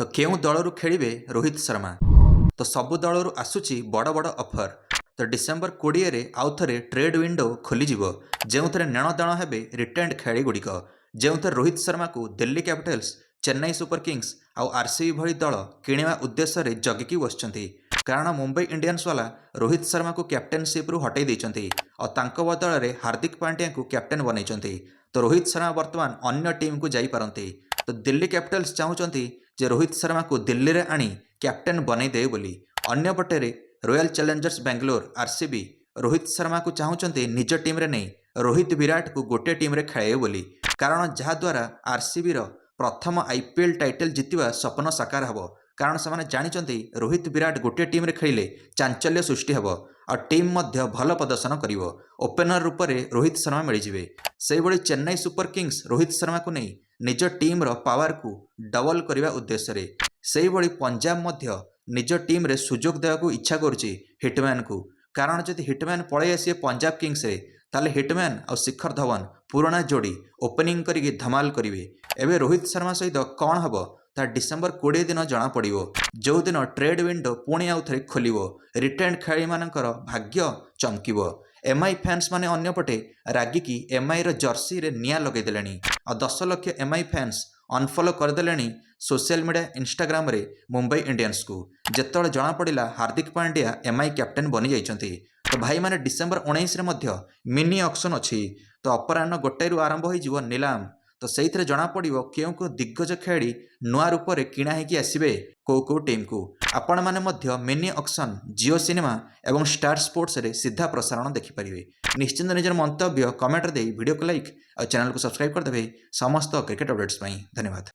तो केउं दलरू खेलिबे रोहित शर्मा। तो सबु दलरू आसुची बड़ बड़ ऑफर। तो डिसेंबर 20 रे आउ थरे ट्रेड विंडो खोलीजिवो जेउथरे नेण देण हेबे रिटेन्ड खेलाड़ी गुड़िक जेउथरे रोहित शर्मा को Delhi Capitals, Chennai super Kings आउ आरसीबी भली दल किणवा उद्देश्य रे जगिकी बसचंती। कारण मुंबई इंडियंस वाला रोहित शर्मा को कैप्टेनशिप रु हटै दैचंती और तांको बदल रे हार्दिक पांड्या को कैप्टेन बनैचंती। तो रोहित शर्मा वर्तमान अन्य टीम को जाई पारंती। तो दिल्ली कैपिटल्स चाहूचंती जे रोहित शर्मा को दिल्ली रे आनी कैप्टेन बनै दे बोली। अन्य पटे रे royal Challengers Bangalore RCB Rohit Sharma को चाहूचंती निज टीम रे नहीं रोहित विराट को गोटे टीम रे खेलाइबे बोली। कारण जहा द्वारा आरसीबी रो प्रथम आईपीएल टाइटल जितवा स्वप्न साकार हबो। कारण से जानी रोहित विराट गोटे टीम रे खेलिले चांचल्य सृष्टि हेबो और टीम मध्य भल प्रदर्शन करिवो। ओपनर रूप में रोहित शर्मा मिलजिवे। से भली चेन्नई सुपर किंग्स रोहित शर्मा को नहीं निज टीम रो पावर को डबल करने उद्देश्य रे से भली पंजाब मध्य निज टीम रे सुजोग देवाकू इच्छा करुची हिटमैन को। कारण जदि हिटमैन पळै आसीए पंजाब किंग्स रे ताले हिटमैन और शिखर धवन पुराना जोड़ी ओपनिंग करिके धमाल करिवे। एबे रोहित शर्मा सहित कौन हबो ता डिसेंबर 20 दिन जना पड़िवो जो दिन ट्रेड विंडो पुणी आउ थरे खोलिवो। रिटेन्ड खेलाड़ी मानकर भाग्य चमकिवो। एमआई फैंस माने अन्यपटे रागिकी एमआई रो जर्सी रे निया लगै देलेनी और 10 लाख एमआई फैंस अनफॉलो कर देलेनी सोशल मीडिया इंस्टाग्राम रे मुंबई इंडियंस को। जेतବେଳେ जना पड़िला हार्दिक पांड्या एमआई कैप्टेन बनी जाइछंती। तो भाई माने डिसेंबर 19 रे मध्य मिनी ऑक्शन अछि। तो अपराह्न 1 रु आरंभ होई जीव नीलाम। तो से जना पड़ो क्यों दिग्गज खेलाड़ी नुआ रूप से किणा होगी आसवे को टीम को। आपण मैंने मिनी ऑक्शन जियो सिनेमा और स्टार स्पोर्ट्स रे सीधा प्रसारण देखिपारे। निश्चिंत निजर मंतव्य कमेंट दे वीडियो को लाइक और चैनल को सब्सक्राइब करदे समस्त क्रिकेट अपडेट्स। धन्यवाद।